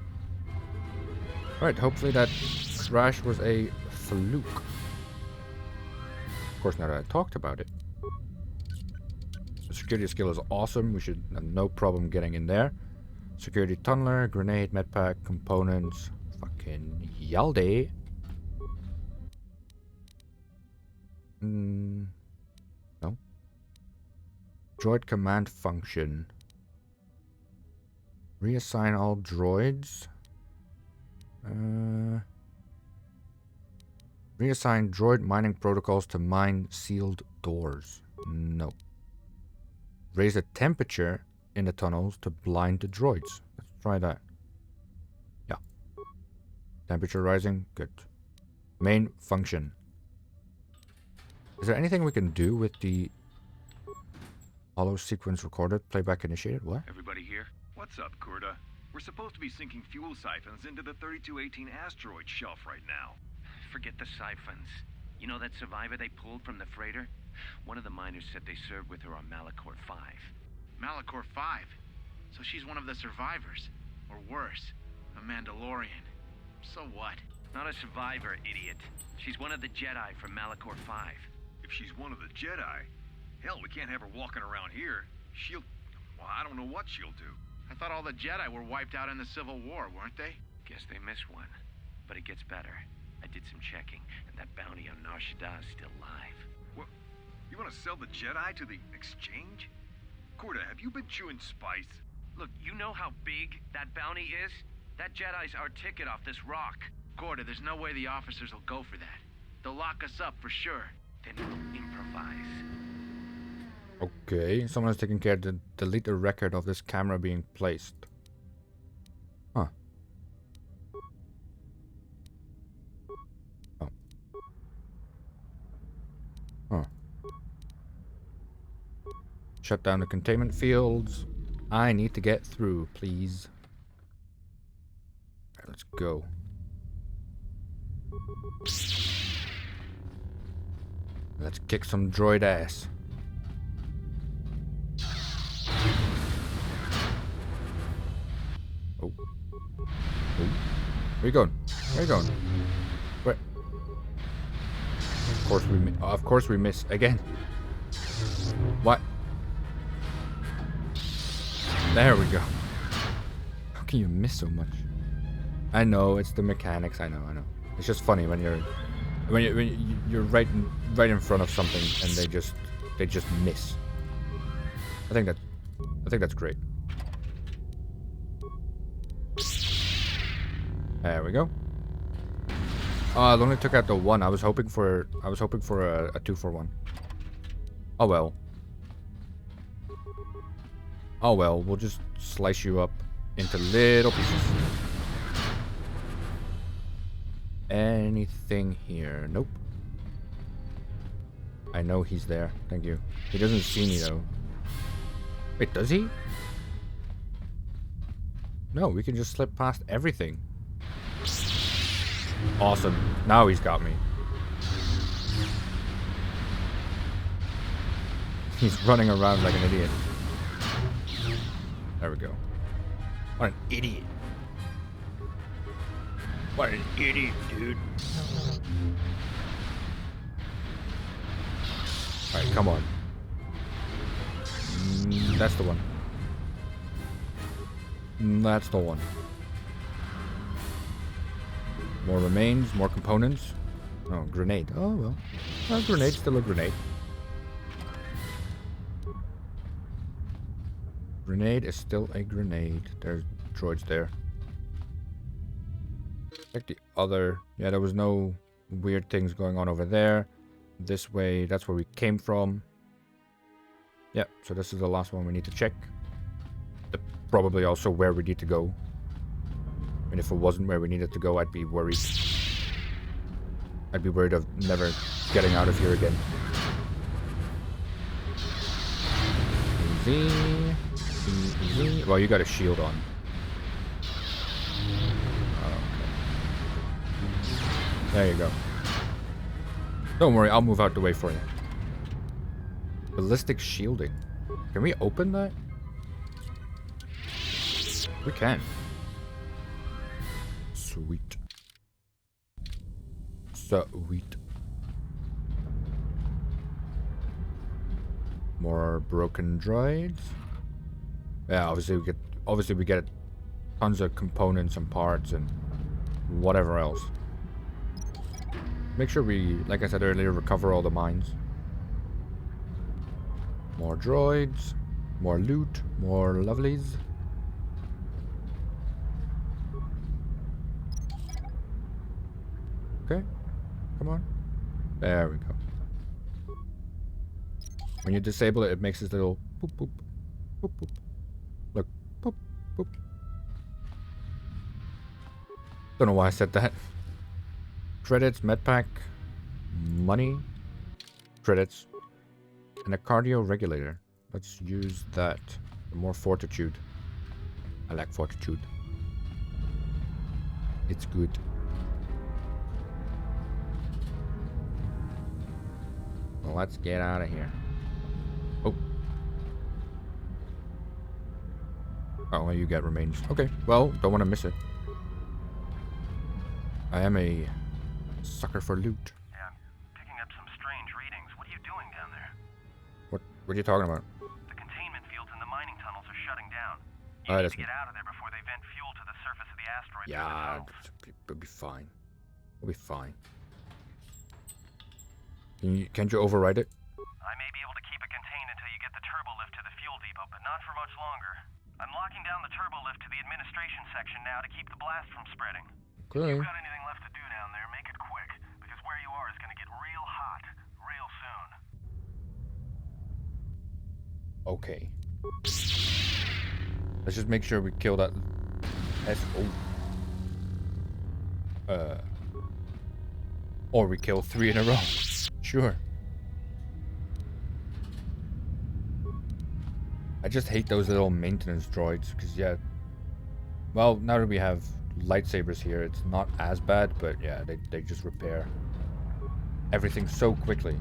Alright, hopefully that crash was a fluke. Of course, now that I talked about it. The security skill is awesome. We should have no problem getting in there. Security tunneler, grenade, medpack, components. Fucking yalde. No. Droid command function. Reassign all droids. Reassign droid mining protocols to mine sealed doors. No. Raise the temperature in the tunnels to blind the droids. Let's try that. Yeah. Temperature rising. Good. Main function. Is there anything we can do with the hollow sequence recorded? Playback initiated? What? Everybody here? What's up, Kurta? We're supposed to be sinking fuel siphons into the 3218 asteroid shelf right now. Forget the siphons. You know that survivor they pulled from the freighter? One of the miners said they served with her on Malachor 5. Malachor 5? So she's one of the survivors. Or worse, a Mandalorian. So what? Not a survivor, idiot. She's one of the Jedi from Malachor 5. If she's one of the Jedi, hell, we can't have her walking around here. Well, I don't know what she'll do. I thought all the Jedi were wiped out in the Civil War, weren't they? Guess they missed one. But it gets better. I did some checking, and that bounty on Nar Shaddaa is still live. What? You want to sell the Jedi to the exchange? Corda, have you been chewing spice? Look, you know how big that bounty is? That Jedi's our ticket off this rock. Corda, there's no way the officers will go for that. They'll lock us up for sure. Then improvise. Okay, someone has taken care to delete the record of this camera being placed. Huh. Oh. Huh. Shut down the containment fields. I need to get through, please. Alright, let's go. Let's kick some droid ass. Oh. Oh. Where you going? Where you going? Where? Of course we miss again. What? There we go. How can you miss so much? I know it's the mechanics. I know. It's just funny when you're right in front of something and they just miss. I think that's great. There we go. Oh, it only took out the one. I was hoping for a 2-for-1. Oh well. Oh well, we'll just slice you up into little pieces. Anything here? Nope. I know he's there. Thank you. He doesn't see me though. Wait, does he? No, we can just slip past everything. Awesome. Now he's got me. He's running around like an idiot. There we go. What an idiot. What an idiot, dude. Alright, come on. That's the one. That's the one. More remains, more components. Oh, grenade. Oh, well. A grenade's still a grenade. Grenade is still a grenade. There's droids there. Check the other. Yeah, there was no weird things going on over there. This way, that's where we came from. Yeah, so this is the last one we need to check. Probably also where we need to go. And if it wasn't where we needed to go, I'd be worried. I'd be worried of never getting out of here again. Easy. Easy. Well, you got a shield on. Okay. There you go. Don't worry, I'll move out the way for you. Ballistic shielding. Can we open that? We can. Sweet. Sweet. More broken droids. Yeah, obviously we get tons of components and parts and whatever else. Make sure we, like I said earlier, recover all the mines. More droids, more loot, more lovelies. Okay, come on. There we go. When you disable it, it makes this little boop boop boop boop. Look, boop boop. Don't know why I said that. Credits, medpack, money, credits, and a cardio regulator. Let's use that. More fortitude. I like fortitude. It's good. Well, let's get out of here. Oh. Oh, you got remains. Okay, well, don't want to miss it. I am a sucker for loot. Yeah, I'm picking up some strange readings. What are you doing down there? What are you talking about? The containment fields in the mining tunnels are shutting down. You need that's to get out of there before they vent fuel to the surface of the asteroid through the yeah, tunnels. it'll be fine. It'll be fine. Can't you override it? I may be able to keep it contained until you get the turbo lift to the fuel depot, but not for much longer. I'm locking down the turbo lift to the administration section now to keep the blast from spreading. Okay. If you've got anything left to do down there, make it quick, because where you are is going to get real hot real soon. Okay. Let's just make sure we kill that. Or we kill 3 in a row. Sure. I just hate those little maintenance droids, because yeah. Well, now that we have lightsabers here, it's not as bad, but yeah, they just repair everything so quickly.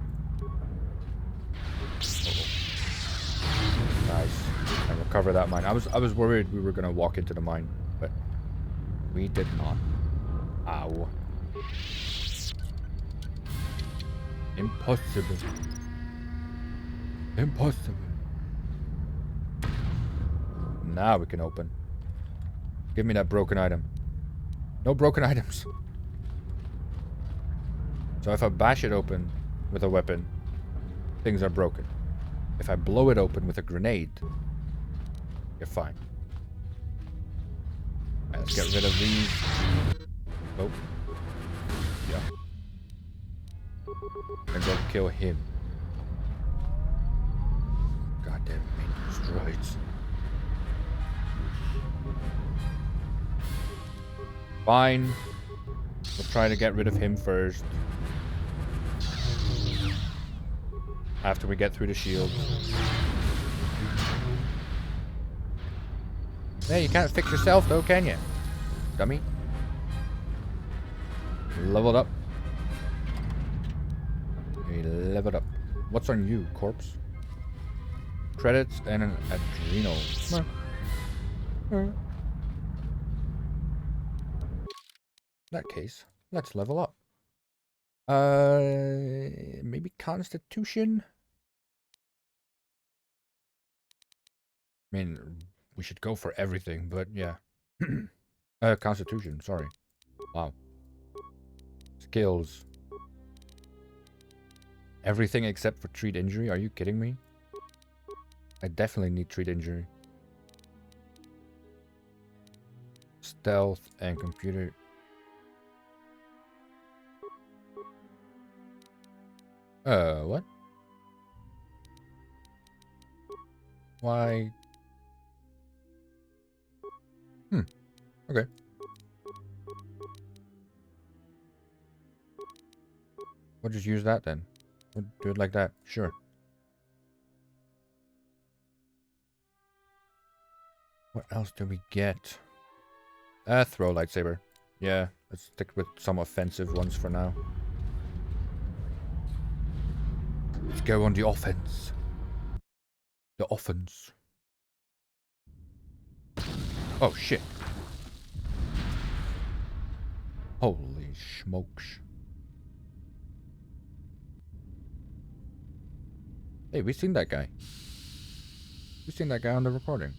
Nice. And recover that mine. I was worried we were gonna walk into the mine, but we did not. Ow. Impossible. Impossible. Now we can open. Give me that broken item. No broken items. So if I bash it open with a weapon, things are broken. If I blow it open with a grenade, you're fine. Right, let's get rid of these. Oh. Yeah. And go kill him. Goddamn maintenance droids. Fine. We'll try to get rid of him first. After we get through the shield. Hey, you can't fix yourself though, can you? Dummy. Leveled up. We leveled up. What's on you, corpse? Credits and an adrenal. In that case, let's level up. Maybe Constitution? I mean, we should go for everything, but yeah. Constitution, sorry. Wow. Skills. Everything except for treat injury? Are you kidding me? I definitely need treat injury. Stealth and computer. What? Why? Okay. We'll just use that then. We'll do it like that. Sure. What else do we get? Throw lightsaber. Yeah, let's stick with some offensive ones for now. Let's go on the offense. The offense. Oh, shit. Holy smokes. Hey, we've seen that guy. We've seen that guy on the recording.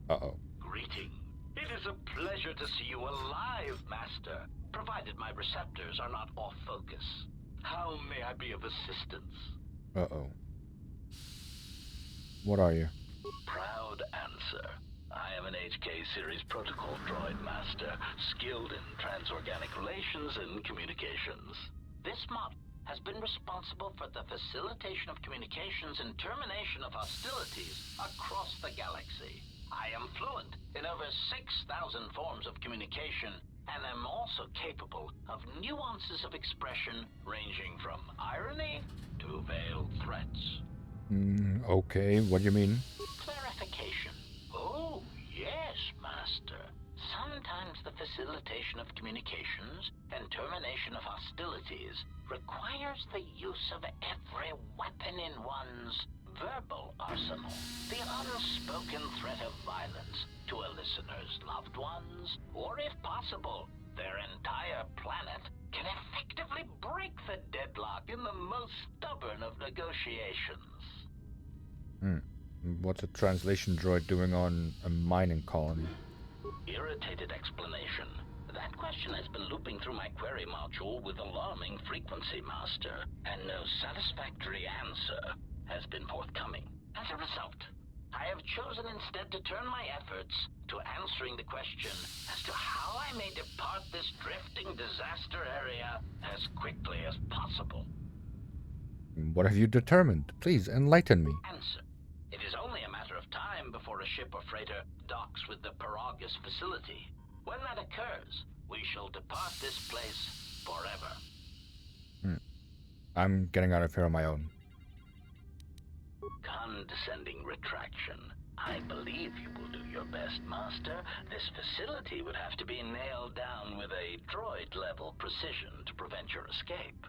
Uh-oh. Greeting. It is a pleasure to see you alive, Master, provided my receptors are not off focus. How may I be of assistance? Uh-oh. What are you? Proud answer. I am an HK series protocol droid master, skilled in transorganic relations and communications. This mod has been responsible for the facilitation of communications and termination of hostilities across the galaxy. I am fluent in over 6,000 forms of communication, and am also capable of nuances of expression ranging from irony to veiled threats. Okay, what do you mean? Clarification. Oh, yes, Master. Sometimes the facilitation of communications and termination of hostilities requires the use of every weapon in one's verbal arsenal. The unspoken threat of violence to a listener's loved ones, or if possible, their entire planet, can effectively break the deadlock in the most stubborn of negotiations. What's a translation droid doing on a mining colony? Irritated explanation. That question has been looping through my query module with alarming frequency, Master, and no satisfactory answer has been forthcoming. As a result, I have chosen instead to turn my efforts to answering the question as to how I may depart this drifting disaster area as quickly as possible. What have you determined? Please enlighten me. Answer. It is only a matter of time before a ship or freighter docks with the Peragas facility. When that occurs, we shall depart this place forever. I'm getting out of here on my own. Condescending retraction. I believe you will do your best, Master. This facility would have to be nailed down with a droid-level precision to prevent your escape.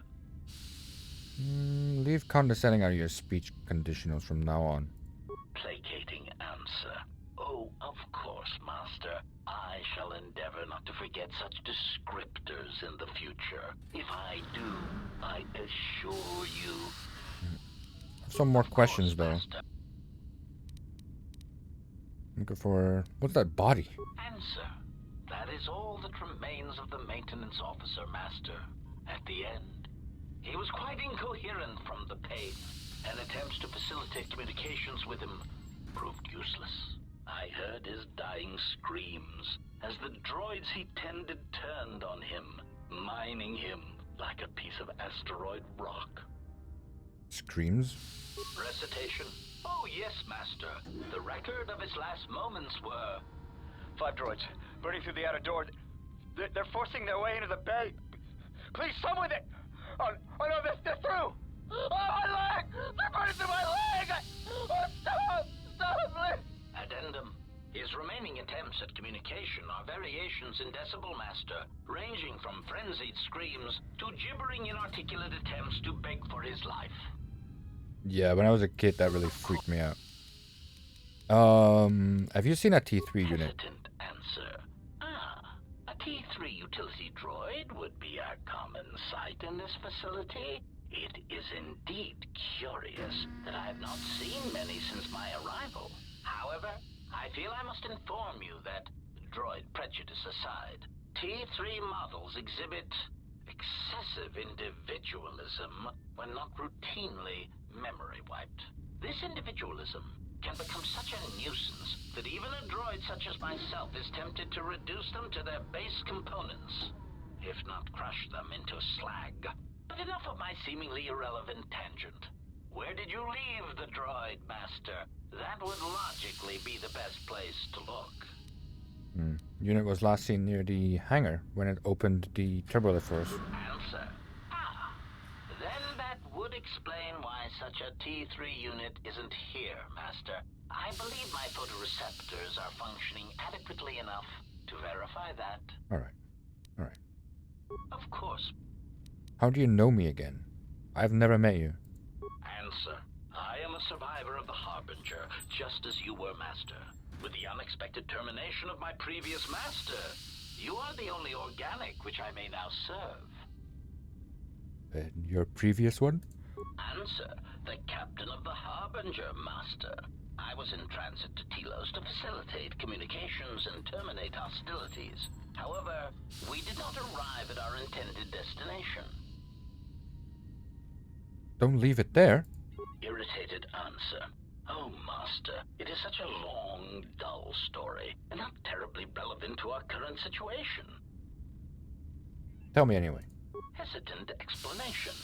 Leave condescending out of your speech conditionals from now on. Placating answer. Oh, of course, Master. I shall endeavor not to forget such descriptors in the future. If I do, I assure you... Some more questions, though. Looking for... What's that body? Answer. That is all that remains of the maintenance officer, Master. At the end, he was quite incoherent from the pain, and attempts to facilitate communications with him proved useless. I heard his dying screams as the droids he tended turned on him, mining him like a piece of asteroid rock. Screams? Recitation? Oh, yes, Master. The record of his last moments were... 5 droids, burning through the outer door. They're forcing their way into the bay. Please, someone that... Oh no, they're through! Oh, my leg! They're burning through my leg! Oh, stop, please! Addendum. His remaining attempts at communication are variations in decibel, Master, ranging from frenzied screams to gibbering inarticulate attempts to beg for his life. Yeah, when I was a kid, that really freaked me out. Have you seen a T3 unit? Hesitant answer. A T3 utility droid would be a common sight in this facility. It is indeed curious that I have not seen many since my arrival. However, I feel I must inform you that, droid prejudice aside, T3 models exhibit excessive individualism when not routinely memory wiped. This individualism can become such a nuisance that even a droid such as myself is tempted to reduce them to their base components, if not crush them into slag. But enough of my seemingly irrelevant tangent. Where did you leave the droid, Master? That would logically be the best place to look. Unit was last seen near the hangar when it opened the turbolift for us. Answer. Then that would explain why such a T3 unit isn't here, Master. I believe my photoreceptors are functioning adequately enough to verify that. Alright. Of course. How do you know me again? I've never met you. Answer. I am a survivor of the Harbinger, just as you were, Master. With the unexpected termination of my previous master, you are the only organic which I may now serve. Your previous one? Answer. The captain of the Harbinger, Master. I was in transit to Telos to facilitate communications and terminate hostilities. However, we did not arrive at our intended destination. Don't leave it there. Irritated answer. Oh, Master, it is such a long, dull story, and not terribly relevant to our current situation. Tell me anyway. Hesitant explanation.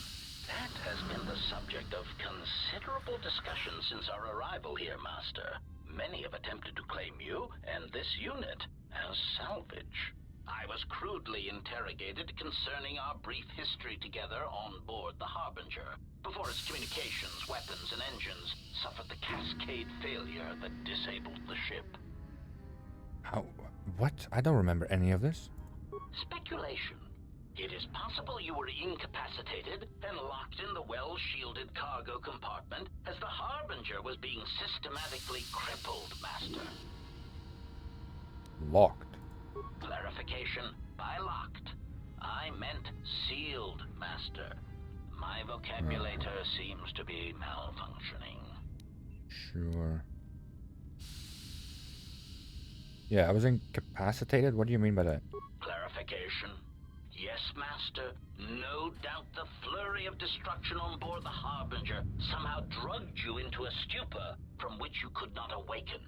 That has been the subject of considerable discussion since our arrival here, Master. Many have attempted to claim you and this unit as salvage. I was crudely interrogated concerning our brief history together on board the Harbinger, before its communications, weapons, and engines suffered the cascade failure that disabled the ship. How? What? I don't remember any of this. Speculation. It is possible you were incapacitated and locked in the well-shielded cargo compartment as the Harbinger was being systematically crippled, Master. Locked. Clarification. By locked, I meant sealed, Master. My vocabulator seems to be malfunctioning. Sure. Yeah, I was incapacitated? What do you mean by that? Clarification. Yes, Master. No doubt the flurry of destruction on board the Harbinger somehow drugged you into a stupor from which you could not awaken.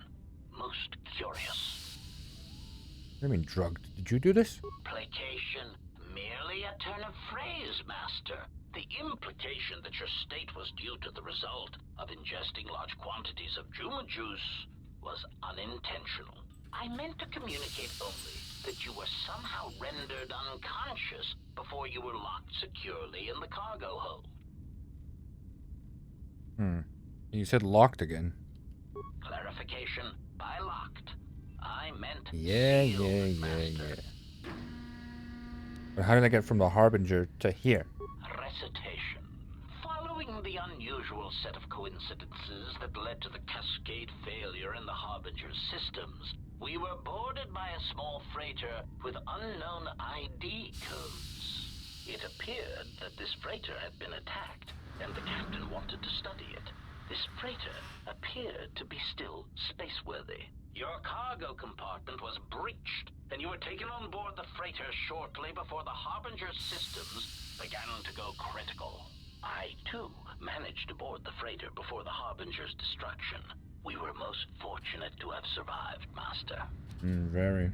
Most curious. What do you mean drugged? Did you do this? Placation. Merely a turn of phrase, Master. The implication that your state was due to the result of ingesting large quantities of Juma juice was unintentional. I meant to communicate only that you were somehow rendered unconscious before you were locked securely in the cargo hold. You said locked again. Clarification. By locked, I meant Yeah. Master. But how did I get from the Harbinger to here? Recitation. Following the unusual set of coincidences that led to the cascade failure in the Harbinger's systems, we were boarded by a small freighter with unknown ID codes. It appeared that this freighter had been attacked, and the captain wanted to study it. This freighter appeared to be still spaceworthy. Your cargo compartment was breached, and you were taken on board the freighter shortly before the Harbinger's systems began to go critical. I, too, managed to board the freighter before the Harbinger's destruction. We were most fortunate to have survived, Master. Very.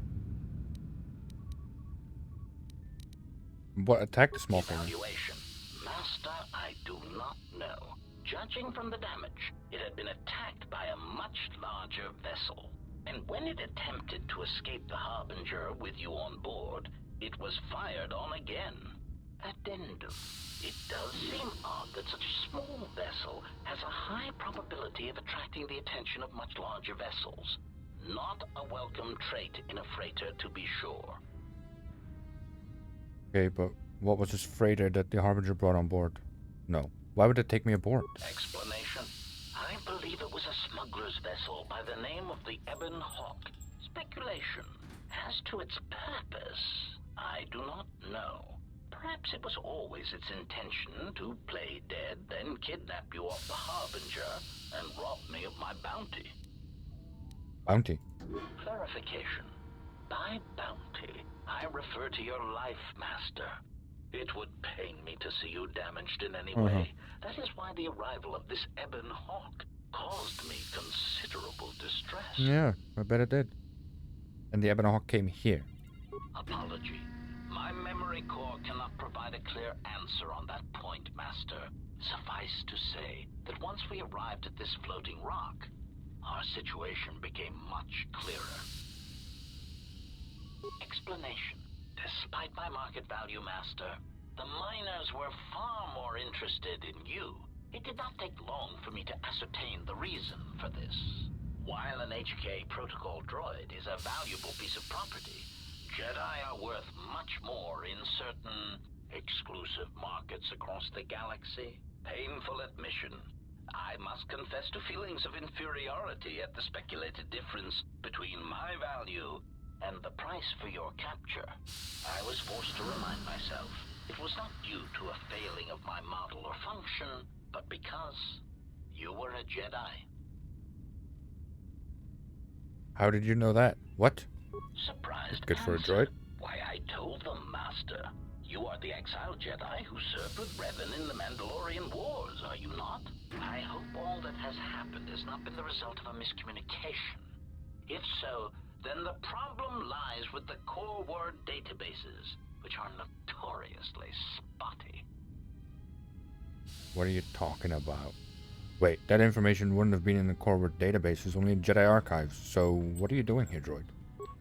What attacked the small freighter? Evaluation. Master, I do not know. Judging from the damage, it had been attacked by a much larger vessel. And when it attempted to escape the Harbinger with you on board, it was fired on again. Addendum. It does seem odd that such a small vessel has a high probability of attracting the attention of much larger vessels. Not a welcome trait in a freighter, to be sure. Okay, but what was this freighter that the Harbinger brought on board? No. Why would it take me aboard? Explanation. I believe it was a smuggler's vessel by the name of the Ebon Hawk. Speculation. As to its purpose, I do not know. Perhaps it was always its intention to play dead, then kidnap you off the Harbinger and rob me of my bounty. Bounty? Clarification. By bounty, I refer to your life, Master. It would pain me to see you damaged in any way. That is why the arrival of this Ebon Hawk caused me considerable distress. Yeah, I bet it did. And the Ebon Hawk came here. Apology. My memory core cannot provide a clear answer on that point, Master. Suffice to say that once we arrived at this floating rock, our situation became much clearer. Explanation. Despite my market value, Master, the miners were far more interested in you. It did not take long for me to ascertain the reason for this. While an HK protocol droid is a valuable piece of property, Jedi are worth much more in certain exclusive markets across the galaxy. Painful admission. I must confess to feelings of inferiority at the speculated difference between my value and the price for your capture. I was forced to remind myself it was not due to a failing of my model or function, but because you were a Jedi. How did you know that? What? Surprised Good for a answer. droid. Why, I told them, Master. You are the exiled Jedi who served with Revan in the Mandalorian Wars, are you not? I hope all that has happened has not been the result of a miscommunication. If so, then the problem lies with the core word databases, which are notoriously spotty. What are you talking about? Wait, that information wouldn't have been in the core word databases, only in Jedi archives. So what are you doing here, droid?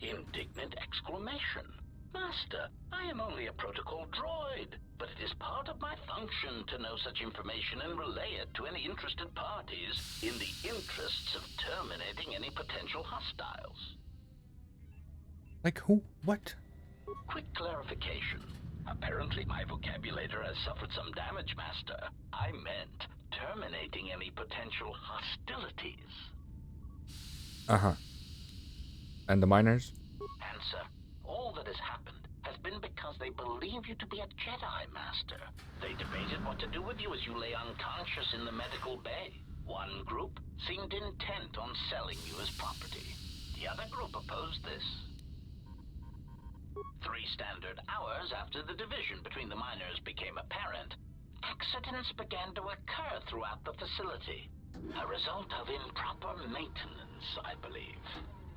Indignant exclamation. Master, I am only a protocol droid, but it is part of my function to know such information and relay it to any interested parties in the interests of terminating any potential hostiles. Like who? What? Quick clarification. Apparently my vocabulator has suffered some damage, Master. I meant terminating any potential hostilities. And the miners? Answer. All that has happened has been because they believe you to be a Jedi, Master. They debated what to do with you as you lay unconscious in the medical bay. One group seemed intent on selling you as property. The other group opposed this. 3 standard hours after the division between the miners became apparent, accidents began to occur throughout the facility. A result of improper maintenance, I believe.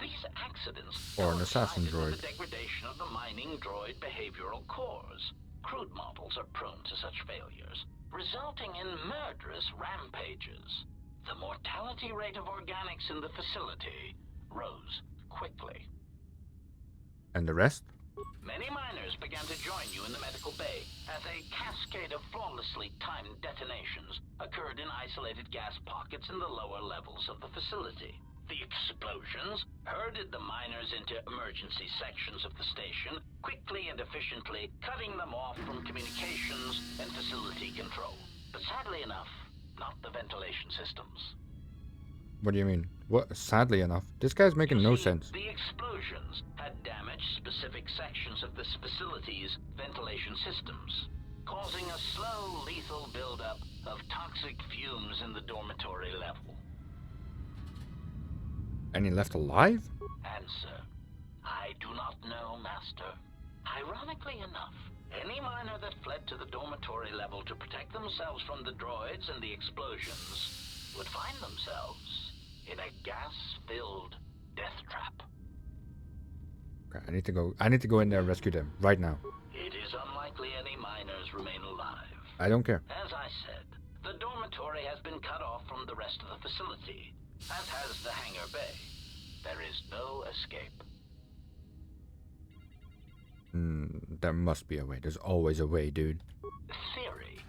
These accidents Or an assassin coincided with droid. the degradation of the mining droid behavioral cores. Crude models are prone to such failures, resulting in murderous rampages. The mortality rate of organics in the facility rose quickly. And the rest? Many miners began to join you in the medical bay as a cascade of flawlessly timed detonations occurred in isolated gas pockets in the lower levels of the facility. The explosions herded the miners into emergency sections of the station, quickly and efficiently cutting them off from communications and facility control. But sadly enough, not the ventilation systems. What do you mean? What? Sadly enough, this guy's making no sense. The explosions had damaged specific sections of this facility's ventilation systems, causing a slow, lethal buildup of toxic fumes in the dormitory level. And he left alive? Answer: I do not know, Master. Ironically enough, any miner that fled to the dormitory level to protect themselves from the droids and the explosions would find themselves in a gas-filled death trap. Okay, I need to go in there and rescue them right now. It is unlikely any miners remain alive. I don't care. As I said, the dormitory has been cut off from the rest of the facility, as has the hangar bay. There is no escape. There must be a way. There's always a way, dude. Theory: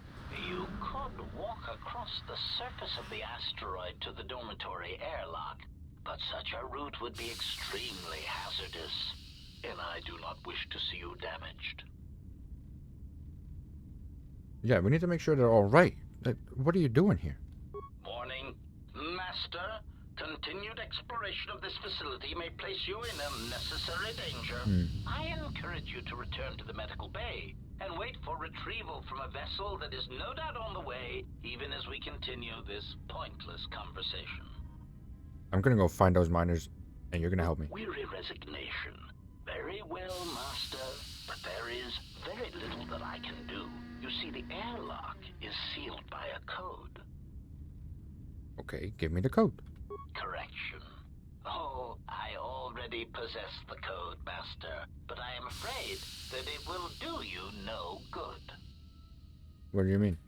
you could walk across the surface of the asteroid to the dormitory airlock, but such a route would be extremely hazardous, and I do not wish to see you damaged. Yeah, we need to make sure they're all right. What are you doing here? Warning, Master. Continued exploration of this facility may place you in unnecessary danger. I encourage you to return to the medical bay and wait for retrieval from a vessel that is no doubt on the way, even as we continue this pointless conversation. I'm gonna go find those miners, and you're gonna help me. Weary resignation. Very well, Master, but there is very little that I can do. You see, the airlock is sealed by a code. Okay, give me the code. Correction. Oh, I already possess the code, Master, but I am afraid that it will do you no good. What do you mean?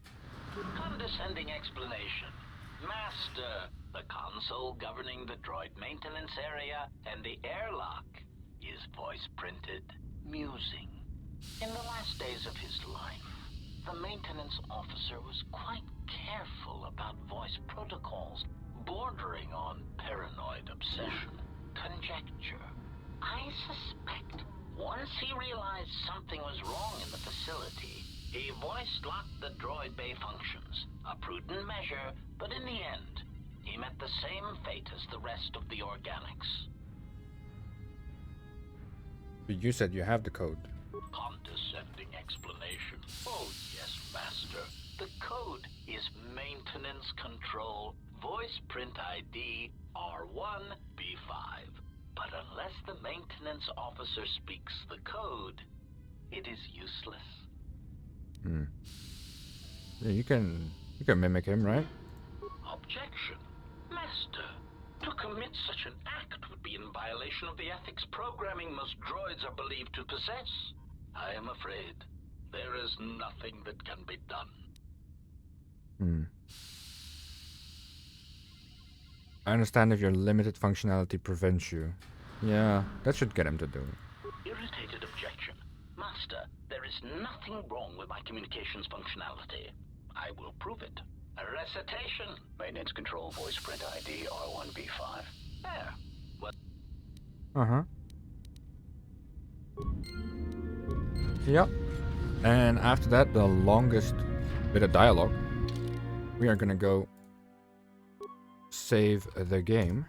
Condescending explanation. Master, the console governing the droid maintenance area and the airlock is voice-printed musing. In the last days of his life, the maintenance officer was quite careful about voice protocols, bordering on paranoid obsession. Conjecture. I suspect once he realized something was wrong in the facility, he voice-locked the droid bay functions. A prudent measure, but in the end, he met the same fate as the rest of the organics. But you said you have the code. Condescending explanation. Oh yes, Master. The code is maintenance control voice print ID R1B5. But unless the maintenance officer speaks the code, it is useless. Yeah, you can mimic him, right? Objection. Master, to commit such an act would be in violation of the ethics programming most droids are believed to possess. I am afraid there is nothing that can be done. I understand if your limited functionality prevents you. Yeah, that should get him to do it. Irritated objection. Master, there is nothing wrong with my communications functionality. I will prove it. A recitation. Maintenance control voice print ID R1B5. There. What? Yep. And after that, the longest bit of dialogue, we are gonna go save the game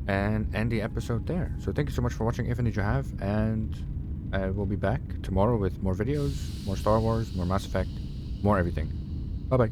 and end the episode there. So thank you so much for watching, if indeed you have, and we'll be back tomorrow with more videos, more Star Wars, more Mass Effect, more everything. Bye bye.